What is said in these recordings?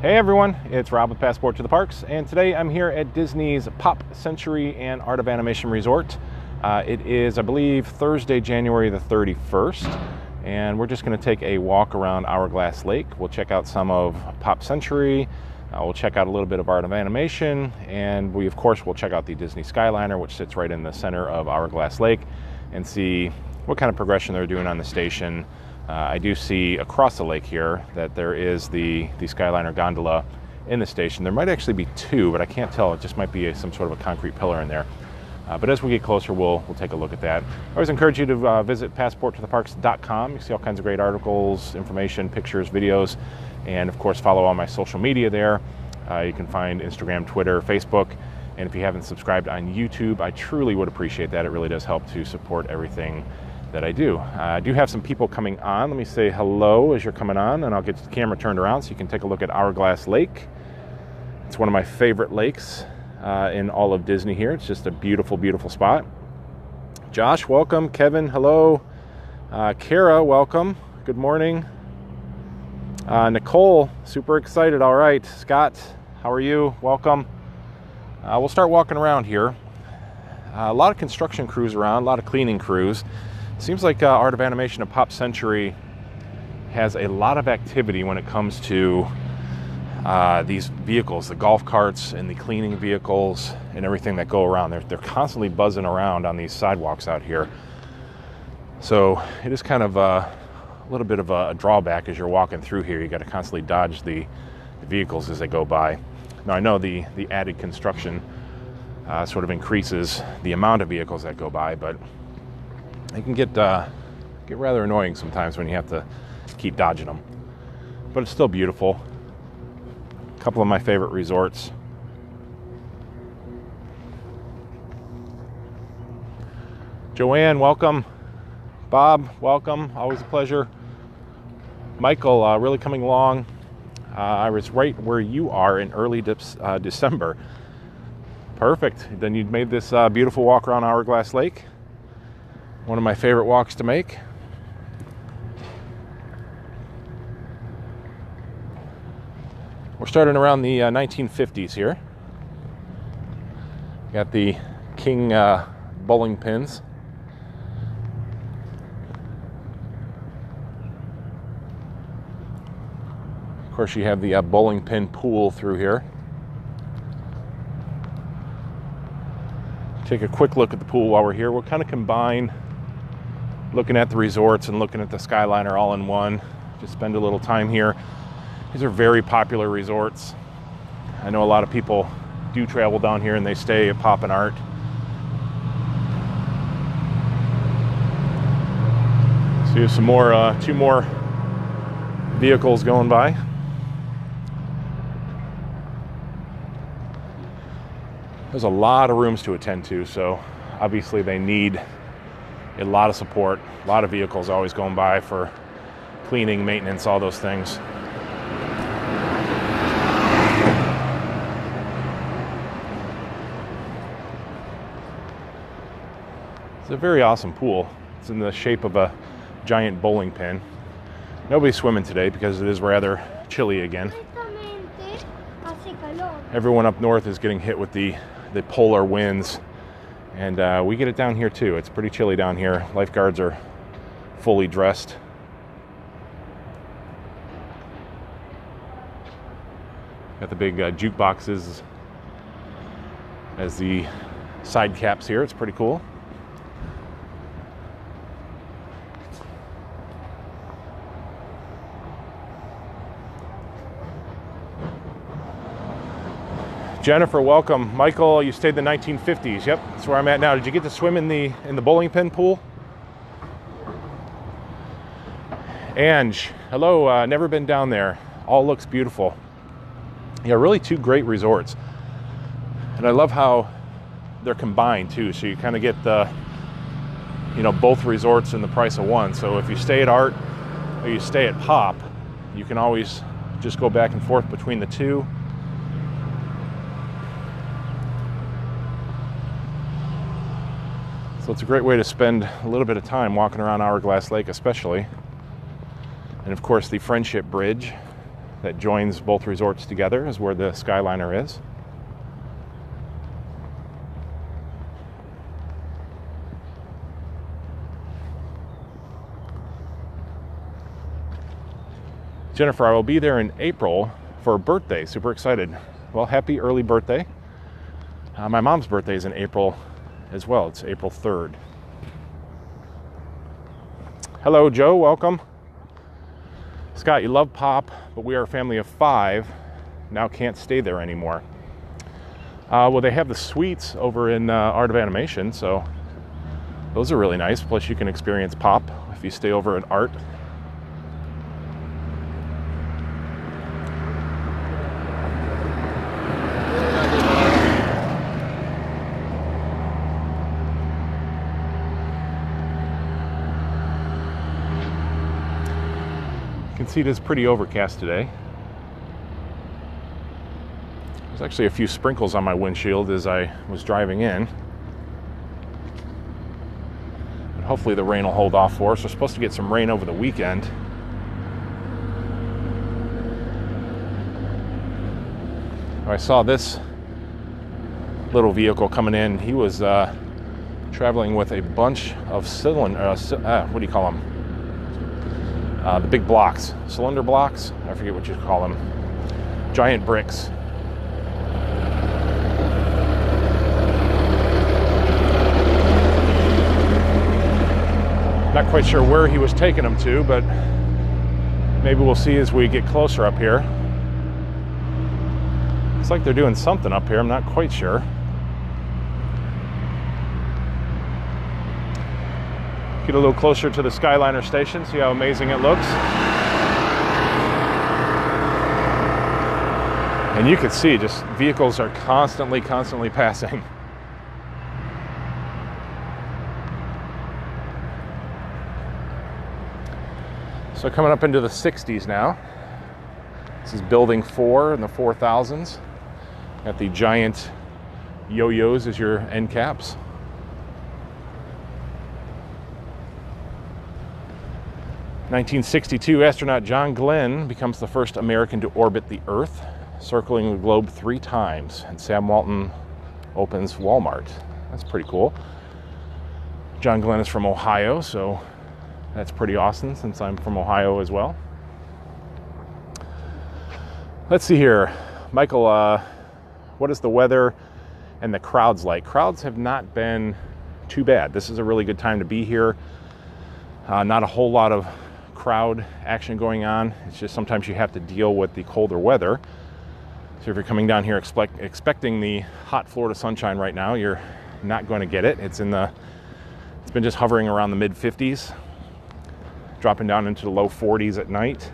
Hey everyone, it's Rob with Passport to the Parks, and today I'm here at Disney's Pop Century and Art of Animation Resort. It is, I believe, Thursday, January the 31st, and we're just going to take a walk around Hourglass Lake. We'll check out some of Pop Century, we'll check out a little bit of Art of Animation, and we, of course, will check out the Disney Skyliner, which sits right in the center of Hourglass Lake, and see what kind of progression they're doing on the station. I do see across the lake here that there is the Skyliner gondola in the station. There might actually be two, but I can't tell. It just might be some sort of a concrete pillar in there. But as we get closer, we'll take a look at that. I always encourage you to visit passporttotheparks.com. You see all kinds of great articles, information, pictures, videos, and of course follow all my social media there. You can find Instagram, Twitter, Facebook, and if you haven't subscribed on YouTube, I truly would appreciate that. It really does help to support everything that I do. I do have some people coming on. Let me say hello as you're coming on, and I'll get the camera turned around so you can take a look at Hourglass Lake. It's one of my favorite lakes in all of Disney here. It's just a beautiful, beautiful spot. Josh, welcome. Kevin, hello. Kara, welcome. Good morning. Nicole, super excited. All right. Scott, how are you? Welcome. We'll start walking around here. A lot of construction crews around, a lot of cleaning crews. Seems like Art of Animation and Pop Century has a lot of activity when it comes to these vehicles, the golf carts and the cleaning vehicles and everything that go around. They're constantly buzzing around on these sidewalks out here. So it is kind of a little bit of a drawback as you're walking through here. You got to constantly dodge the vehicles as they go by. Now I know the added construction sort of increases the amount of vehicles that go by, but it can get rather annoying sometimes when you have to keep dodging them. But it's still beautiful. A couple of my favorite resorts. Joanne, welcome. Bob, welcome. Always a pleasure. Michael, really coming along. I was right where you are in early December. Perfect. Then you'd made this beautiful walk around Hourglass Lake. One of my favorite walks to make. We're starting around the 1950s here. Got the King bowling pins. Of course, you have the bowling pin pool through here. Take a quick look at the pool while we're here. We'll kind of combine looking at the resorts and looking at the Skyliner all in one. Just spend a little time here. These are very popular resorts. I know a lot of people do travel down here and they stay at Pop and Art. So here's some more, two more vehicles going by. There's a lot of rooms to attend to, so obviously they need a lot of support, a lot of vehicles always going by for cleaning, maintenance, all those things. It's a very awesome pool. It's in the shape of a giant bowling pin. Nobody's swimming today because it is rather chilly again. Everyone up north is getting hit with the polar winds. And we get it down here too. It's pretty chilly down here. Lifeguards are fully dressed. Got the big jukeboxes as the side caps here. It's pretty cool. Jennifer, welcome. Michael, you stayed in the 1950s. Yep, that's where I'm at now. Did you get to swim in the bowling pin pool? Ange, hello. Never been down there. All looks beautiful. Yeah, really two great resorts. And I love how they're combined too. So you kind of get the, both resorts in the price of one. So if you stay at Art or you stay at Pop, you can always just go back and forth between the two. So it's a great way to spend a little bit of time walking around Hourglass Lake especially. And of course the Friendship Bridge that joins both resorts together is where the Skyliner is. Jennifer, I will be there in April for a birthday. Super excited. Well, happy early birthday. My mom's birthday is in April as well. It's April 3rd. Hello, Joe. Welcome. Scott, you love Pop, but we are a family of 5. Now can't stay there anymore. Well, they have the suites over in Art of Animation, so those are really nice. Plus, you can experience Pop if you stay over at Art. You can see it is pretty overcast today. There's actually a few sprinkles on my windshield as I was driving in. But hopefully the rain will hold off for us. We're supposed to get some rain over the weekend. I saw this little vehicle coming in. He was traveling with a bunch of what do you call them? The big blocks, cylinder blocks. I forget what you call them. Giant bricks. Not quite sure where he was taking them to, but maybe we'll see as we get closer up here. Looks like they're doing something up here. I'm not quite sure. Get a little closer to the Skyliner station, see how amazing it looks. And you can see just vehicles are constantly passing. So coming up into the 60s now. This is building 4 in the 4000s. Got the giant yo-yos as your end caps. In 1962, astronaut John Glenn becomes the first American to orbit the Earth, circling the globe 3 times. And Sam Walton opens Walmart. That's pretty cool. John Glenn is from Ohio, so that's pretty awesome since I'm from Ohio as well. Let's see here. Michael, what is the weather and the crowds like? Crowds have not been too bad. This is a really good time to be here. Not a whole lot of crowd action going on. It's just sometimes you have to deal with the colder weather. So if you're coming down here expecting the hot Florida sunshine right now, you're not going to get it. It's been just hovering around the mid 50s, dropping down into the low 40s at night.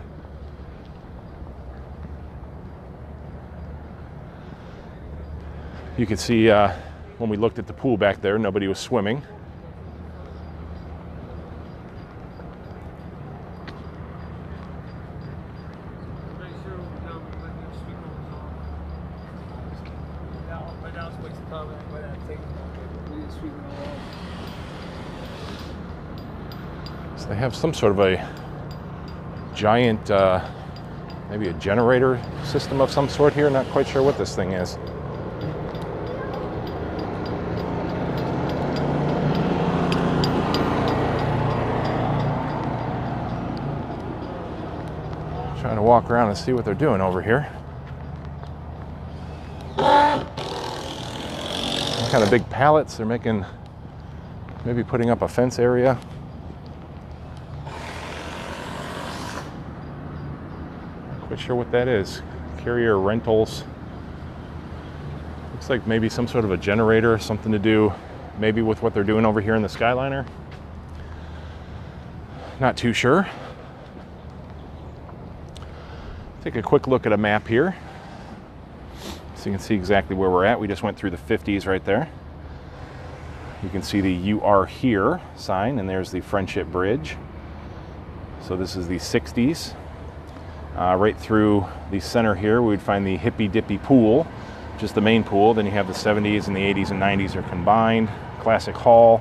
You can see when we looked at the pool back there, nobody was swimming. So they have some sort of a giant, maybe a generator system of some sort here. Not quite sure what this thing is. Trying to walk around and see what they're doing over here. Some kind of big pallets. They're making, maybe putting up a fence area. Not quite sure what that is. Carrier rentals. Looks like maybe some sort of a generator, something to do maybe with what they're doing over here in the Skyliner. Not too sure. Take a quick look at a map here so you can see exactly where we're at. We just went through the 50s right there. You can see the "You Are Here" sign, and there's the Friendship Bridge. So this is the 60s. Right through the center here, we'd find the Hippy Dippy pool, just the main pool. Then you have the 70s and the 80s and 90s are combined. Classic Hall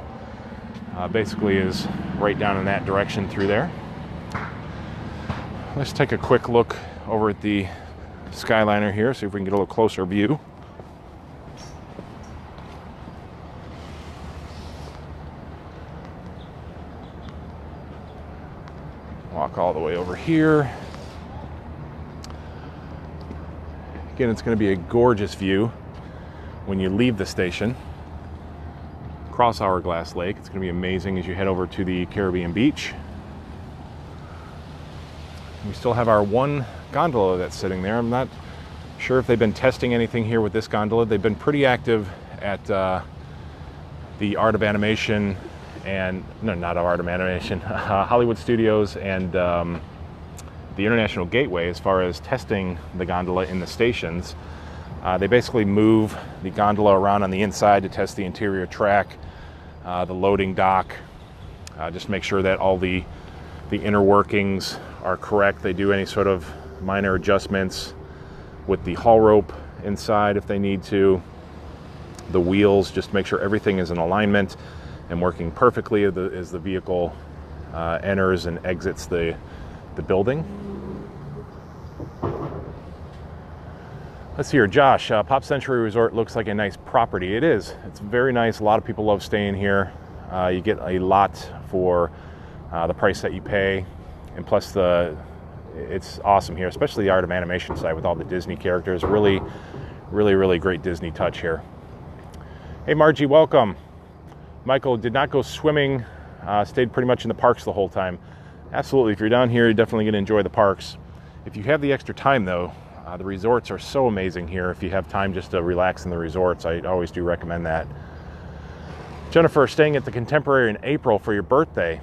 basically is right down in that direction through there. Let's take a quick look over at the Skyliner here, see if we can get a little closer view. Walk all the way over here. Again, it's going to be a gorgeous view when you leave the station. Across Hourglass Lake. It's going to be amazing as you head over to the Caribbean beach. We still have our one gondola that's sitting there. I'm not sure if they've been testing anything here with this gondola. They've been pretty active at the Art of Animation and, no, not Art of Animation, Hollywood Studios and the International Gateway as far as testing the gondola in the stations. They basically move the gondola around on the inside to test the interior track, the loading dock, just to make sure that all the inner workings are correct. They do any sort of minor adjustments with the haul rope inside if they need to, the wheels, just to make sure everything is in alignment and working perfectly as the vehicle enters and exits the building. Let's see here, Josh, Pop Century Resort looks like a nice property. It is. It's very nice. A lot of people love staying here. You get a lot for the price that you pay. And plus, it's awesome here, especially the Art of Animation side with all the Disney characters. Really, really, really great Disney touch here. Hey, Margie, welcome. Michael did not go swimming, stayed pretty much in the parks the whole time. Absolutely. If you're down here, you're definitely going to enjoy the parks. If you have the extra time, though, the resorts are so amazing here. If you have time just to relax in the resorts, I always do recommend that. Jennifer, staying at the Contemporary in April for your birthday.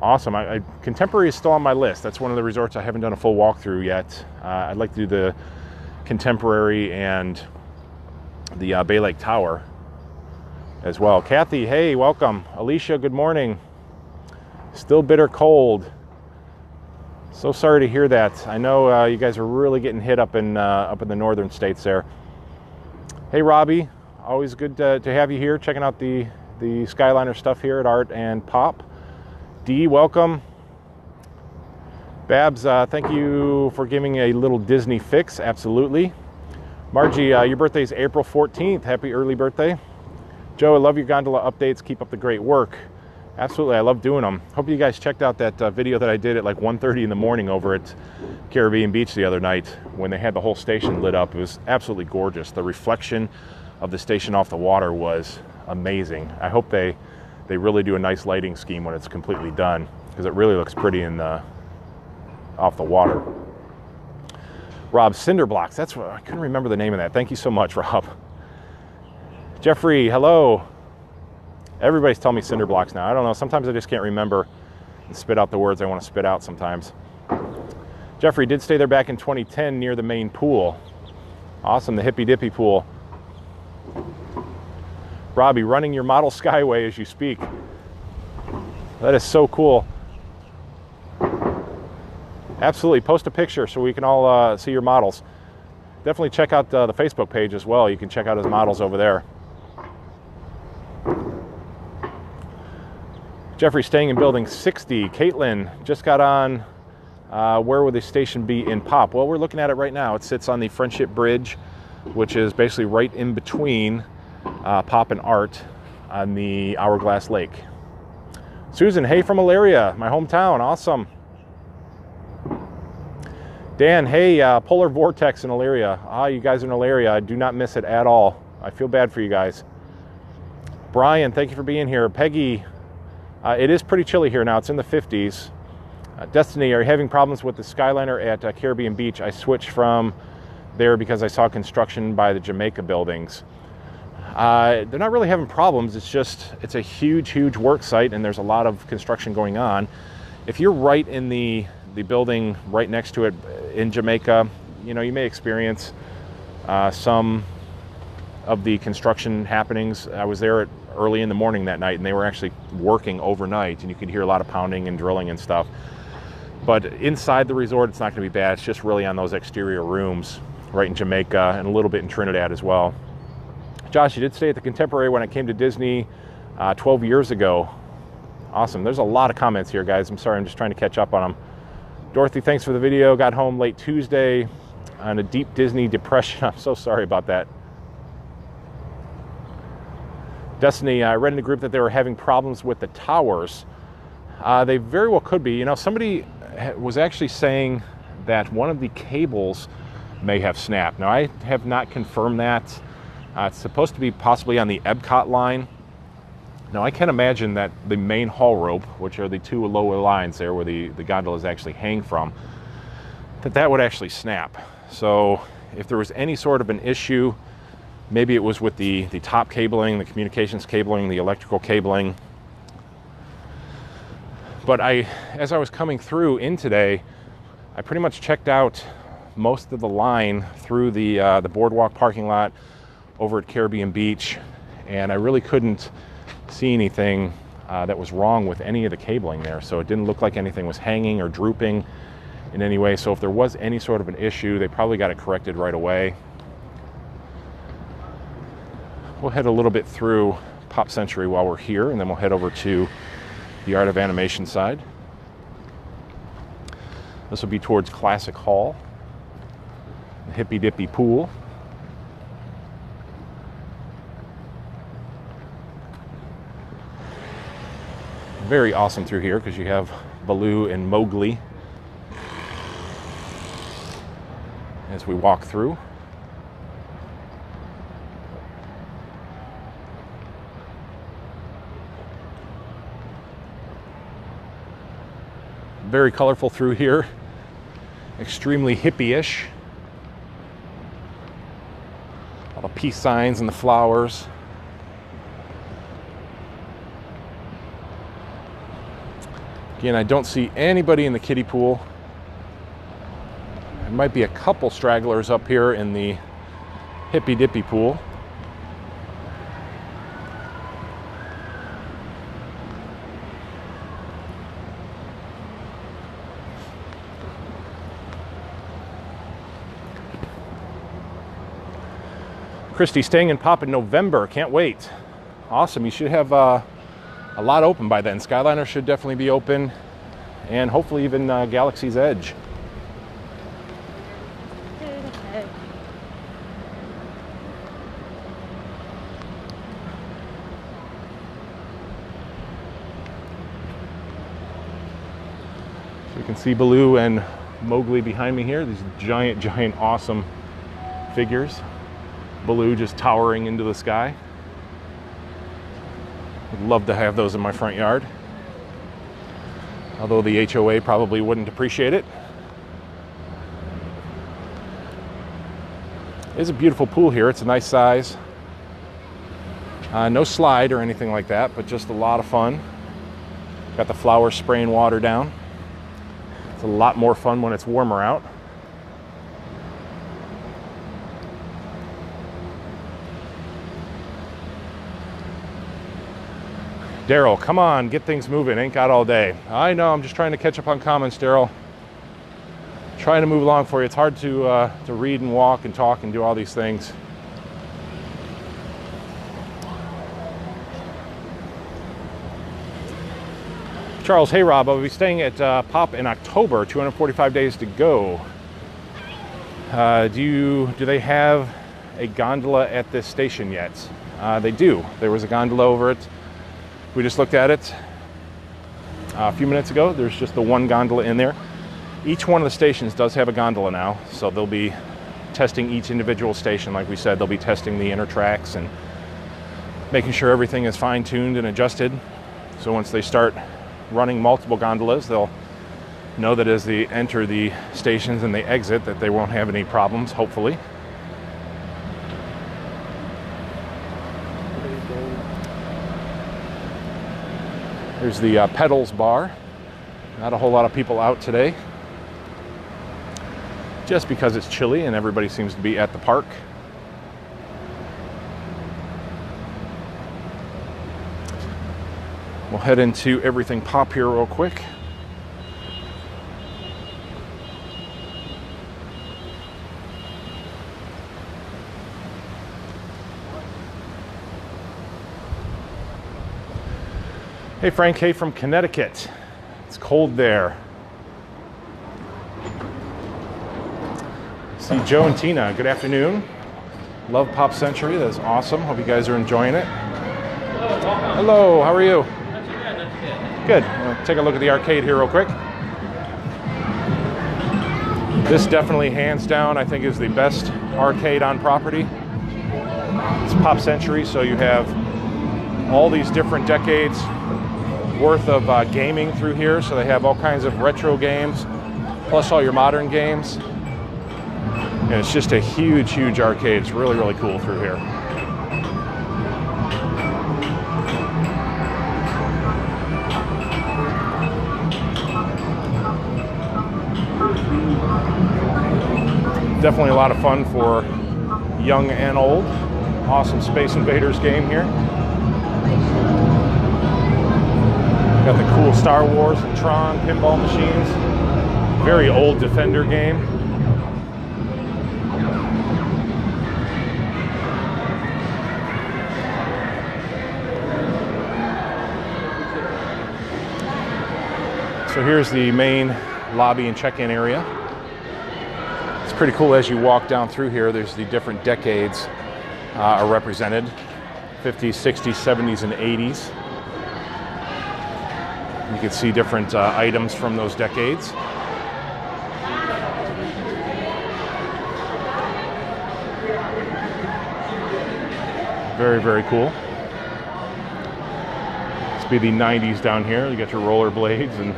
Awesome. Contemporary is still on my list. That's one of the resorts I haven't done a full walkthrough yet. I'd like to do the Contemporary and the Bay Lake Tower as well. Kathy, hey, welcome. Alicia, good morning. Still bitter cold. So sorry to hear that. I know you guys are really getting hit up in the northern states there. Hey, Robbie, always good to have you here, checking out the Skyliner stuff here at Art and Pop. Dee, welcome. Babs, thank you for giving a little Disney fix. Absolutely. Margie, your birthday is April 14th. Happy early birthday. Joe, I love your gondola updates. Keep up the great work. Absolutely, I love doing them. Hope you guys checked out that video that I did at like 1:30 in the morning over at Caribbean Beach the other night when they had the whole station lit up. It was absolutely gorgeous. The reflection of the station off the water was amazing. I hope they really do a nice lighting scheme when it's completely done, because it really looks pretty off the water. Rob, cinder blocks. That's what I couldn't remember the name of that. Thank you so much, Rob. Jeffrey, hello. Everybody's telling me cinder blocks now. I don't know. Sometimes I just can't remember and spit out the words I want to spit out sometimes. Jeffrey did stay there back in 2010 near the main pool. Awesome, the Hippy Dippy pool. Robbie, running your model Skyway as you speak. That is so cool. Absolutely. Post a picture so we can all see your models. Definitely check out the Facebook page as well. You can check out his models over there. Jeffrey, staying in building 60. Caitlin just got on. Where would the station be in Pop? Well, we're looking at it right now. It sits on the Friendship Bridge, which is basically right in between Pop and Art on the Hourglass Lake. Susan, hey from Elyria, my hometown. Awesome. Dan, hey, Polar Vortex in Elyria. You guys in Elyria, I do not miss it at all. I feel bad for you guys. Brian, thank you for being here. Peggy, it is pretty chilly here now. It's in the 50s. Destiny, are you having problems with the Skyliner at Caribbean Beach? I switched from there because I saw construction by the Jamaica buildings. They're not really having problems. It's a huge, huge work site, and there's a lot of construction going on. If you're right in the building right next to it in Jamaica, you may experience some of the construction happenings. I was there early in the morning that night, and they were actually working overnight, and you could hear a lot of pounding and drilling and stuff. But inside the resort, it's not going to be bad. It's just really on those exterior rooms right in Jamaica and a little bit in Trinidad as well. Josh, you did stay at the Contemporary when I came to Disney 12 years ago. Awesome. There's a lot of comments here, guys. I'm sorry. I'm just trying to catch up on them. Dorothy, thanks for the video. Got home late Tuesday on a deep Disney depression. I'm so sorry about that. Destiny, I read in the group that they were having problems with the towers. They very well could be. You know, somebody was actually saying that one of the cables may have snapped. Now, I have not confirmed that. It's supposed to be possibly on the Epcot line. Now, I can imagine that the main haul rope, which are the two lower lines there where the gondolas actually hang from, that would actually snap. So if there was any sort of an issue, maybe it was with the top cabling, the communications cabling, the electrical cabling. But as I was coming through in today, I pretty much checked out most of the line through the boardwalk parking lot over at Caribbean Beach, and I really couldn't see anything that was wrong with any of the cabling there. So it didn't look like anything was hanging or drooping in any way. So if there was any sort of an issue, they probably got it corrected right away. We'll head a little bit through Pop Century while we're here, and then we'll head over to the Art of Animation side. This will be towards Classic Hall, the Hippy Dippy pool. Very awesome through here because you have Baloo and Mowgli as we walk through. Very colorful through here, extremely hippie-ish. All the peace signs and the flowers. Again, I don't see anybody in the kiddie pool. There might be a couple stragglers up here in the Hippy Dippy pool. Christy, staying in Pop in November. Can't wait. Awesome. You should have a lot open by then. Skyliner should definitely be open, and hopefully even Galaxy's Edge. So you can see Baloo and Mowgli behind me here. These giant, awesome figures. Baloo just towering into the sky. Would love to have those in my front yard. Although the HOA probably wouldn't appreciate it. It's a beautiful pool here. It's a nice size. No slide or anything like that, but just a lot of fun. Got the flowers spraying water down. It's a lot more fun when it's warmer out. Daryl, come on, get things moving. Ain't got all day. I know, I'm just trying to catch up on comments, Daryl. Trying to move along for you. It's hard to read and walk and talk and do all these things. Charles, hey Rob, I'll be staying at Pop in October, 245 days to go. Do they have a gondola at this station yet? They do. There was a gondola over it. We just looked at it a few minutes ago. There's just the one gondola in there. Each one of the stations does have a gondola now, so they'll be testing each individual station. Like we said, they'll be testing the inner tracks and making sure everything is fine-tuned and adjusted. So once they start running multiple gondolas, they'll know that as they enter the stations and they exit, that they won't have any problems, hopefully. There's the Pedals bar. Not a whole lot of people out today, just because it's chilly and everybody seems to be at the park. We'll head into everything Pop here real quick. Hey Frank, hey from Connecticut. It's cold there. See Joe and Tina, good afternoon. Love Pop Century, that is awesome. Hope you guys are enjoying it. Hello, how are you? Not too bad, not too bad. Good. We'll take a look at the arcade here real quick. This definitely, hands down, I think is the best arcade on property. It's Pop Century, so you have all these different decades worth of gaming through here. So they have all kinds of retro games, plus all your modern games. And it's just a huge, huge arcade. It's really, really cool through here. Definitely a lot of fun for young and old. Awesome Space Invaders game here. Got the cool Star Wars and Tron pinball machines. Very old Defender game. So here's the main lobby and check-in area. It's pretty cool as you walk down through here. There's the different decades are represented. 50s, 60s, 70s, and 80s. You can see different items from those decades. Very, very cool. This would be the 90s down here. You got your rollerblades and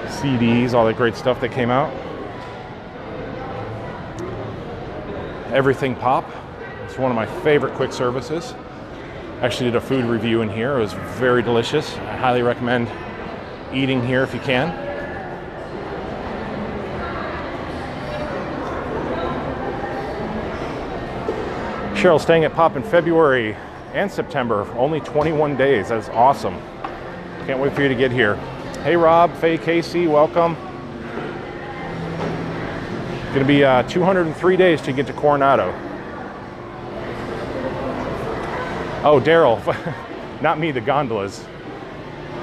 CDs, all that great stuff that came out. Everything Pop. It's one of my favorite quick services. Actually did a food review in here. It was very delicious. I highly recommend eating here if you can. Cheryl's staying at Pop in February and September. Only 21 days. That's awesome. Can't wait for you to get here. Hey Rob, Faye, Casey, welcome. Going to be 203 days to get to Coronado. Oh, Daryl, not me, the gondolas.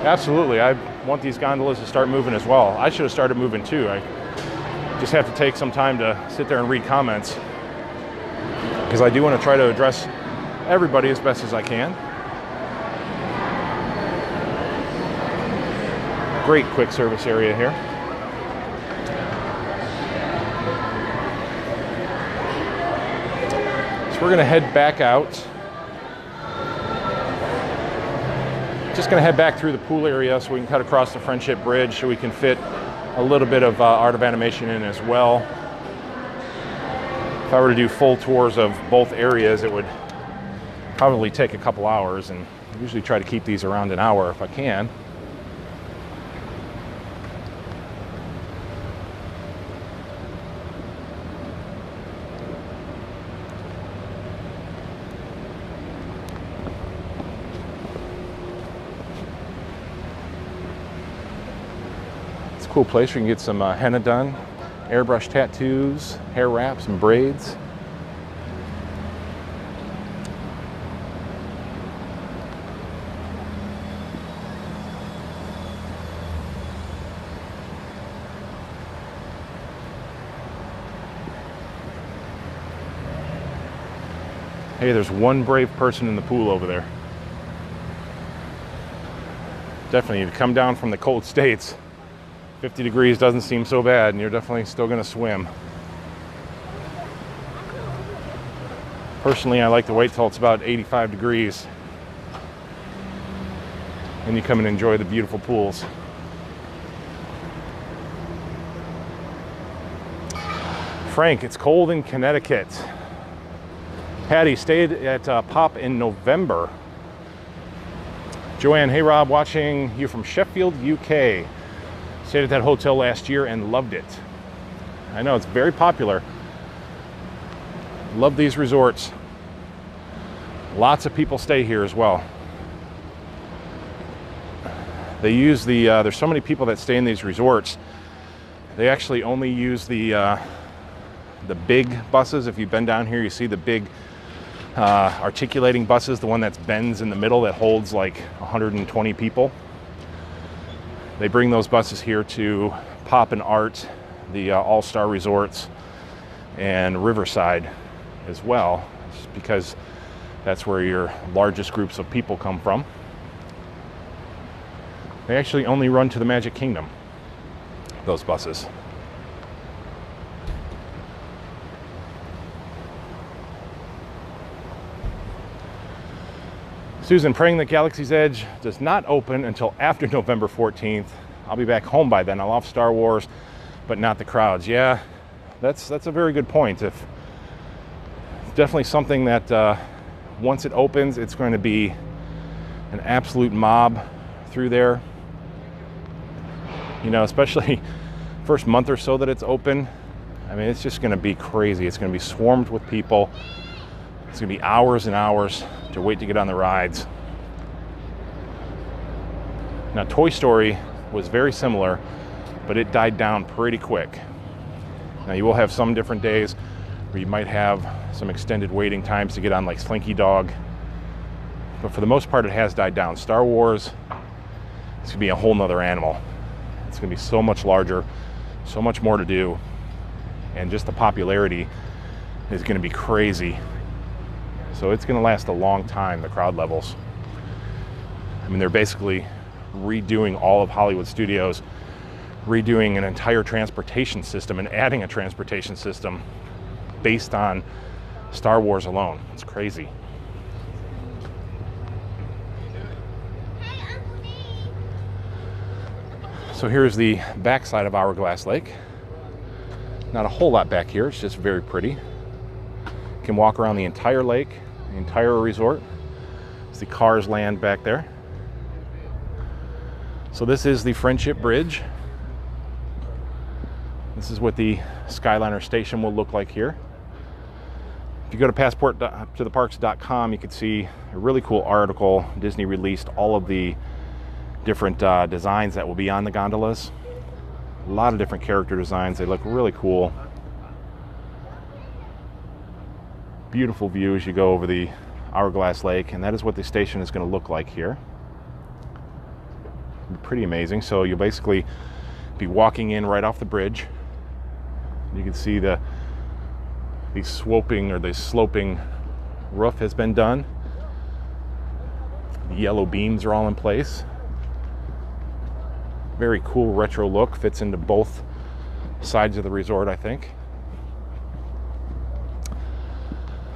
Absolutely, I want these gondolas to start moving as well. I should have started moving too. I just have to take some time to sit there and read comments because I do want to try to address everybody as best as I can. Great quick service area here. So we're going to head back out. Just going to head back through the pool area so we can cut across the Friendship Bridge so we can fit a little bit of Art of Animation in as well. If I were to do full tours of both areas, it would probably take a couple hours, and I usually try to keep these around an hour if I can. Cool place where you can get some henna done, airbrush tattoos, hair wraps, and braids. Hey, there's one brave person in the pool over there. Definitely, if you come down from the cold states, 50 degrees doesn't seem so bad, and you're definitely still going to swim. Personally, I like to wait till it's about 85 degrees. And you come and enjoy the beautiful pools. Frank, it's cold in Connecticut. Patty stayed at Pop in November. Joanne, hey Rob, watching you from Sheffield, UK. Stayed at that hotel last year and loved it. I know, it's very popular. Love these resorts. Lots of people stay here as well. They use the, there's so many people that stay in these resorts. They actually only use the big buses. If you've been down here, you see the big articulating buses, the one that bends in the middle that holds like 120 people. They bring those buses here to Pop and Art the all-star resorts and Riverside as well, just because that's where your largest groups of people come from. They actually only run to the Magic Kingdom, those buses. Susan, praying that Galaxy's Edge does not open until after November 14th. I'll be back home by then. I'll off Star Wars, but not the crowds. Yeah, that's a very good point. It's definitely something that once it opens, it's going to be an absolute mob through there. You know, especially first month or so that it's open. I mean, it's just going to be crazy. It's going to be swarmed with people. It's going to be hours and hours to wait to get on the rides. Now, Toy Story was very similar, but it died down pretty quick. Now, you will have some different days where you might have some extended waiting times to get on, like Slinky Dog, but for the most part, it has died down. Star Wars, it's gonna be a whole nother animal. It's gonna be so much larger, so much more to do, and just the popularity is gonna be crazy. So it's gonna last a long time, the crowd levels. I mean, they're basically redoing all of Hollywood Studios, redoing an entire transportation system and adding a transportation system based on Star Wars alone. It's crazy. So here's the backside of Hourglass Lake. Not a whole lot back here, it's just very pretty. You can walk around the entire lake, the entire resort. As the cars land back there. So this is the Friendship Bridge. This is what the Skyliner station will look like here. If you go to passporttotheparks.com, you can see a really cool article. Disney released all of the different designs that will be on the gondolas. A lot of different character designs. They look really cool. Beautiful view as you go over the Hourglass Lake, and that is what the station is going to look like here. Pretty amazing. So you'll basically be walking in right off the bridge. You can see the sloping roof has been done. The yellow beams are all in place. Very cool retro look, fits into both sides of the resort, I think.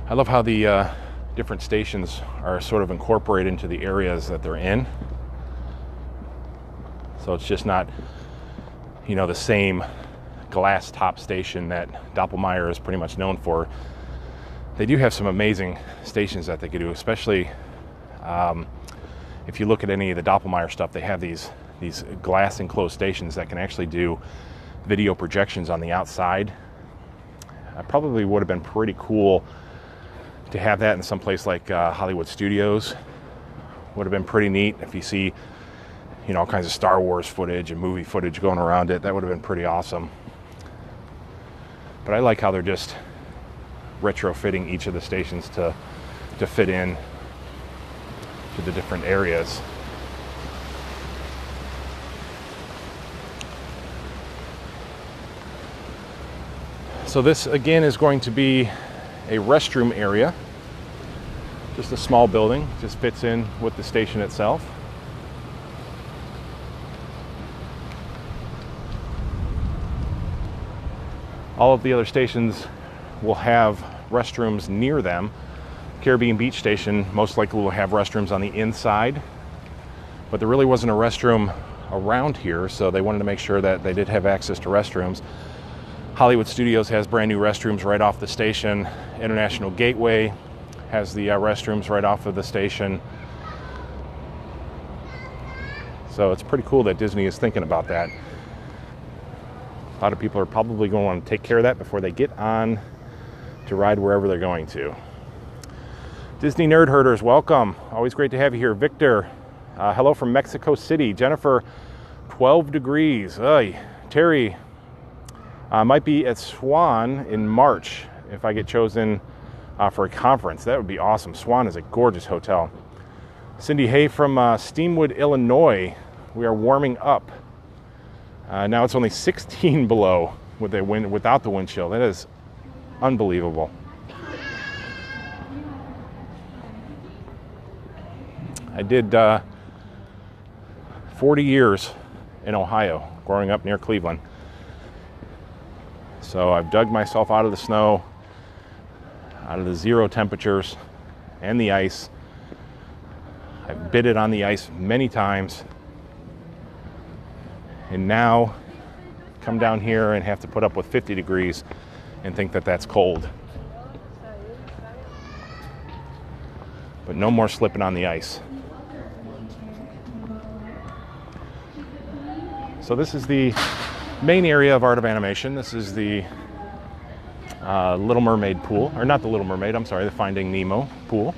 I love how the different stations are sort of incorporated into the areas that they're in. So it's just not, you know, the same glass top station that Doppelmayr is pretty much known for. They do have some amazing stations that they could do, especially if you look at any of the Doppelmayr stuff. They have these glass enclosed stations that can actually do video projections on the outside. Probably would have been pretty cool to have that in some place like Hollywood Studios. Would have been pretty neat if you see, you know, all kinds of Star Wars footage and movie footage going around it. That would have been pretty awesome. But I like how they're just retrofitting each of the stations to fit in to the different areas. So this again is going to be a restroom area. Just a small building, just fits in with the station itself. All of the other stations will have restrooms near them. Caribbean Beach Station most likely will have restrooms on the inside, but there really wasn't a restroom around here, so they wanted to make sure that they did have access to restrooms. Hollywood Studios has brand new restrooms right off the station. International Gateway has the restrooms right off of the station. So it's pretty cool that Disney is thinking about that. A lot of people are probably going to want to take care of that before they get on to ride wherever they're going to. Disney Nerd Herders, welcome. Always great to have you here. Victor, hello from Mexico City. Jennifer, 12 degrees. Terry, might be at Swan in March if I get chosen for a conference. That would be awesome. Swan is a gorgeous hotel. Cindy Hay from Steamwood, Illinois. We are warming up. Now it's only 16 below with the wind, without the wind chill. That is unbelievable. I did 40 years in Ohio, growing up near Cleveland. So I've dug myself out of the snow, out of the 0 temperatures and the ice. I've bid it on the ice many times. And now come down here and have to put up with 50 degrees and think that that's cold. But no more slipping on the ice. So this is the main area of Art of Animation. This is the Little Mermaid pool, or not the Little Mermaid, I'm sorry, the Finding Nemo pool.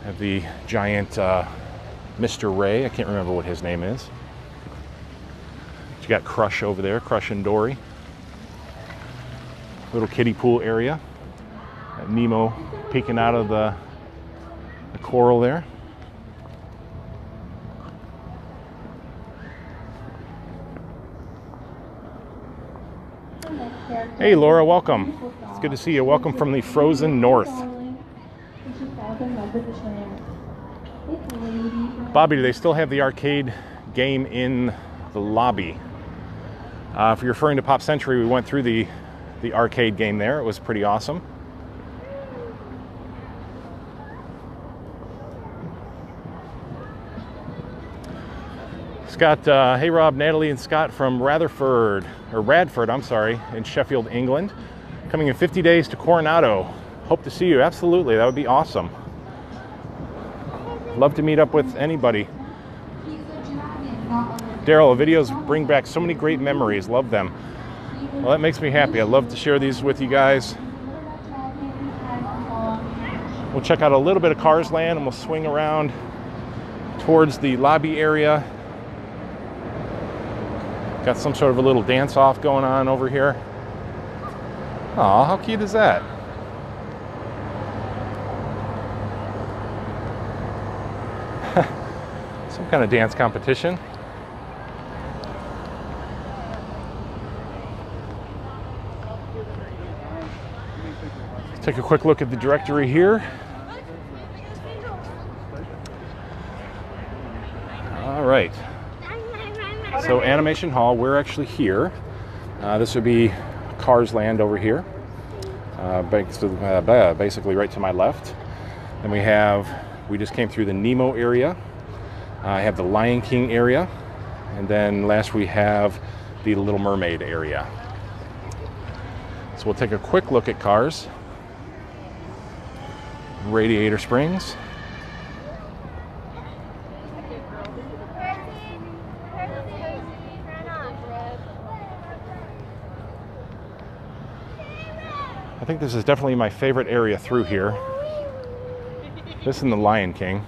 Have the giant Mr. Ray, I can't remember what his name is. You got Crush over there, Crush and Dory. Little kiddie pool area. Got Nemo peeking out of the coral there. Hey Laura, welcome. It's good to see you. Welcome from the frozen north. Bobby, do they still have the arcade game in the lobby? If you're referring to Pop Century, we went through the arcade game there. It was pretty awesome. Scott, hey Rob, Natalie and Scott from Radford, I'm sorry, in Sheffield, England. Coming in 50 days to Coronado. Hope to see you. Absolutely, that would be awesome. Love to meet up with anybody. Daryl, the videos bring back so many great memories. Love them. Well, that makes me happy. I love to share these with you guys. We'll check out a little bit of Cars Land and we'll swing around towards the lobby area. Got some sort of a little dance-off going on over here. Aw, how cute is that? Some kind of dance competition. Let's take a quick look at the directory here. All right. So Animation Hall, we're actually here. This would be Cars Land over here, basically right to my left. Then we just came through the Nemo area. I have the Lion King area, and then last we have the Little Mermaid area. So we'll take a quick look at Cars. Radiator Springs. I think this is definitely my favorite area through here. This and the Lion King.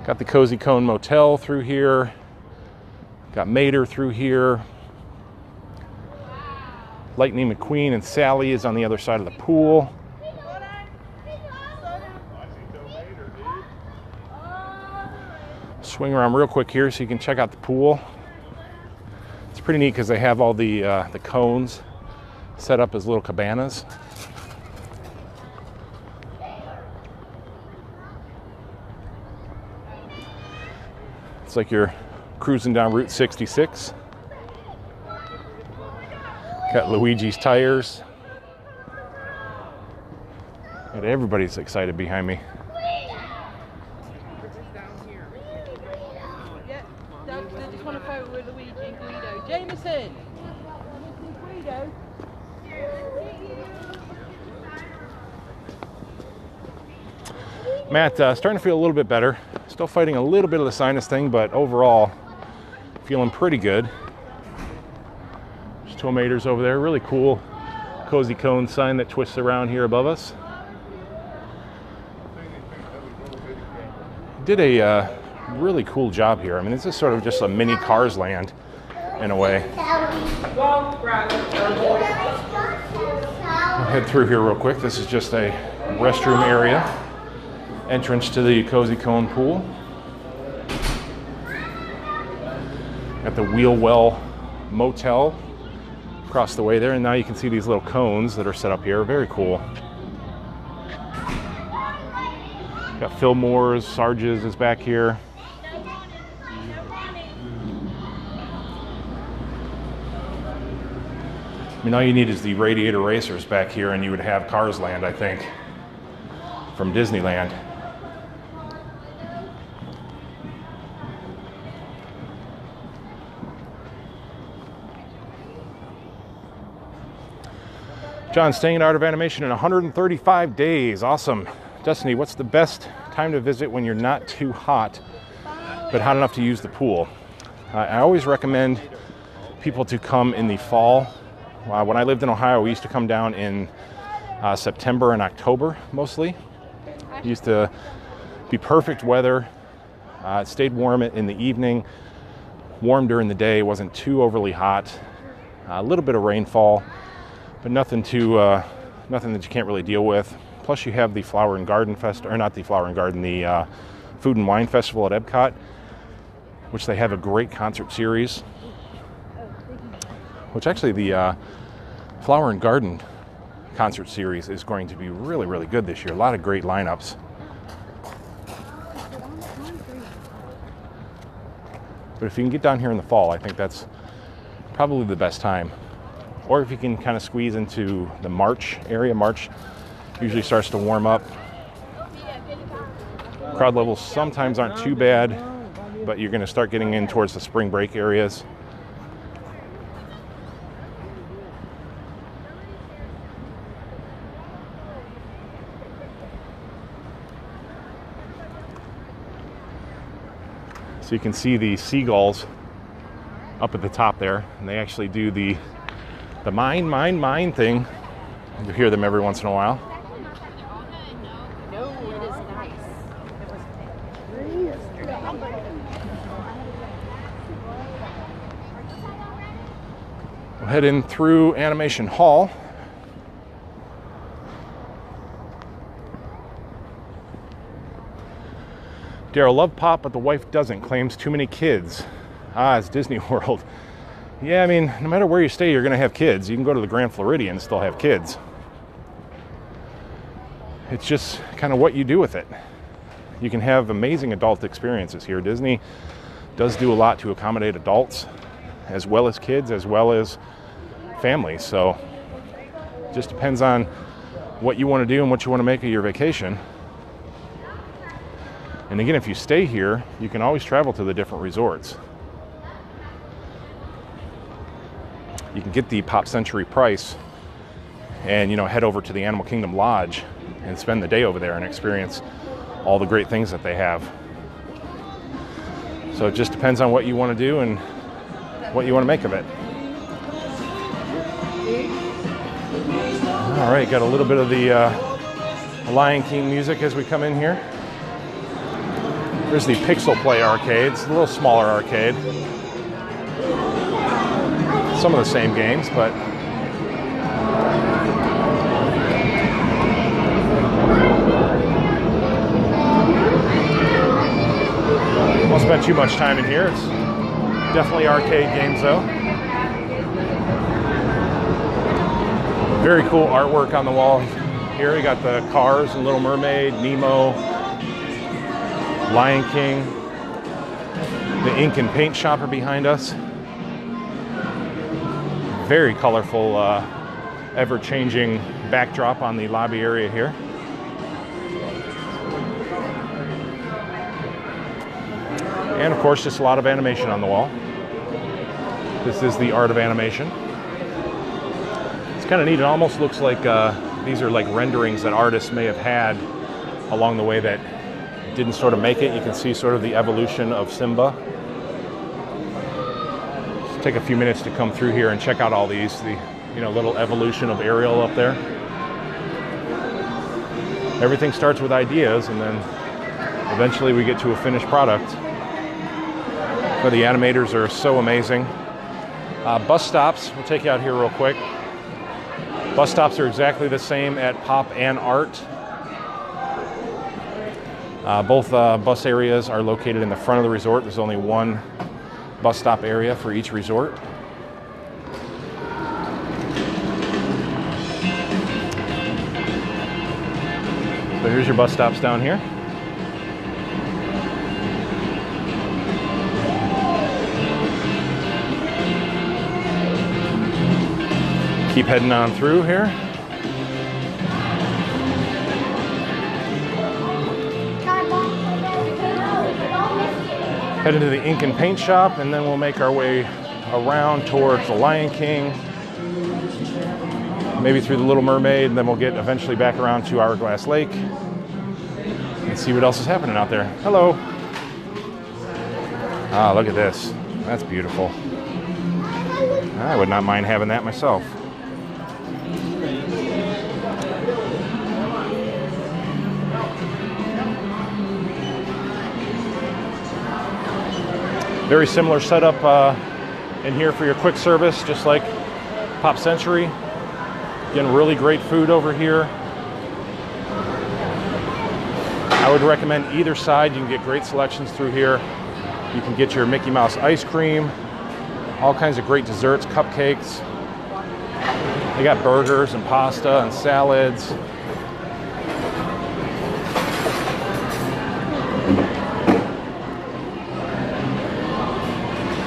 Got the Cozy Cone Motel through here. Got Mater through here. Lightning McQueen and Sally is on the other side of the pool. Swing around real quick here so you can check out the pool. It's pretty neat because they have all the cones set up as little cabanas. It's like you're cruising down Route 66. Got Luigi's tires. And everybody's excited behind me. They just want a photo with Luigi and Guido. Jameson! Guido! Matt, starting to feel a little bit better. Still fighting a little bit of the sinus thing, but overall feeling pretty good. There's Tomaters over there. Really cool Cozy Cone sign that twists around here above us. Did a really cool job here. I mean, this is sort of just a mini Cars Land in a way. I'll head through here real quick. This is just a restroom area. Entrance to the Cozy Cone pool. Got the Wheelwell Motel across the way there, and now you can see these little cones that are set up here. Very cool. Got Fillmore's, Sarge's is back here. I mean, all you need is the Radiator Racers back here, and you would have Cars Land, I think, from Disneyland. John, staying at Art of Animation in 135 days. Awesome. Destiny, what's the best time to visit when you're not too hot, but hot enough to use the pool? I always recommend people to come in the fall. When I lived in Ohio, we used to come down in September and October mostly. It used to be perfect weather. It stayed warm in the evening, warm during the day. It wasn't too overly hot. A little bit of rainfall, but nothing that you can't really deal with. Plus, you have the Flower and Garden the Food and Wine Festival at Epcot, which they have a great concert series. Which actually the Flower and Garden concert series is going to be really, really good this year. A lot of great lineups. But if you can get down here in the fall, I think that's probably the best time. Or if you can kind of squeeze into the March area. March usually starts to warm up. Crowd levels sometimes aren't too bad, but you're going to start getting in towards the spring break areas. So you can see the seagulls up at the top there, and they actually do the mine thing. You hear them every once in a while. No, it is nice. We'll head in through Animation Hall. Daryl, love Pop, but the wife doesn't. Claims too many kids. It's Disney World. Yeah, I mean, no matter where you stay, you're going to have kids. You can go to the Grand Floridian and still have kids. It's just kind of what you do with it. You can have amazing adult experiences here. Disney does do a lot to accommodate adults, as well as kids, as well as families. So it just depends on what you want to do and what you want to make of your vacation. And again, if you stay here, you can always travel to the different resorts. You can get the Pop Century price and, head over to the Animal Kingdom Lodge and spend the day over there and experience all the great things that they have. So it just depends on what you want to do and what you want to make of it. All right, got a little bit of the Lion King music as we come in here. There's the Pixel Play arcade. It's a little smaller arcade. Some of the same games, but won't spend too much time in here. It's definitely arcade games though. Very cool artwork on the wall here. We got the Cars and Little Mermaid, Nemo, Lion King, the ink and paint shopper behind us. Very colorful, ever-changing backdrop on the lobby area here. And of course, just a lot of animation on the wall. This is the Art of Animation. It's kind of neat. It almost looks like these are like renderings that artists may have had along the way that didn't sort of make it. You can see sort of the evolution of Simba. Just take a few minutes to come through here and check out all these. The little evolution of Ariel up there. Everything starts with ideas, and then eventually we get to a finished product. But the animators are so amazing. Bus stops, we'll take you out here real quick. Bus stops are exactly the same at Pop and Art. Both bus areas are located in the front of the resort. There's only one bus stop area for each resort. So here's your bus stops down here. Keep heading on through here. Head into the ink and paint shop, and then we'll make our way around towards the Lion King, maybe through the Little Mermaid, and then we'll get eventually back around to Hourglass Lake and see what else is happening out there. Hello. Ah, look at this. That's beautiful. I would not mind having that myself. Very similar setup in here for your quick service, just like Pop Century. Again, really great food over here. I would recommend either side. You can get great selections through here. You can get your Mickey Mouse ice cream, all kinds of great desserts, cupcakes. They got burgers and pasta and salads.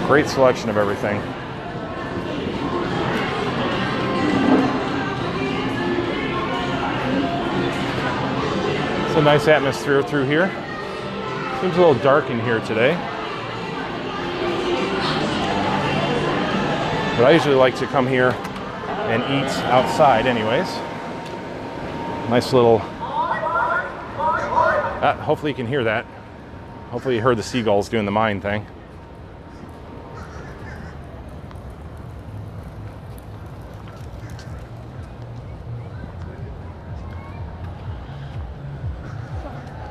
Great selection of everything. It's a nice atmosphere through here. Seems a little dark in here today. But I usually like to come here and eat outside anyways. Nice little... hopefully you can hear that. Hopefully you heard the seagulls doing the mine thing.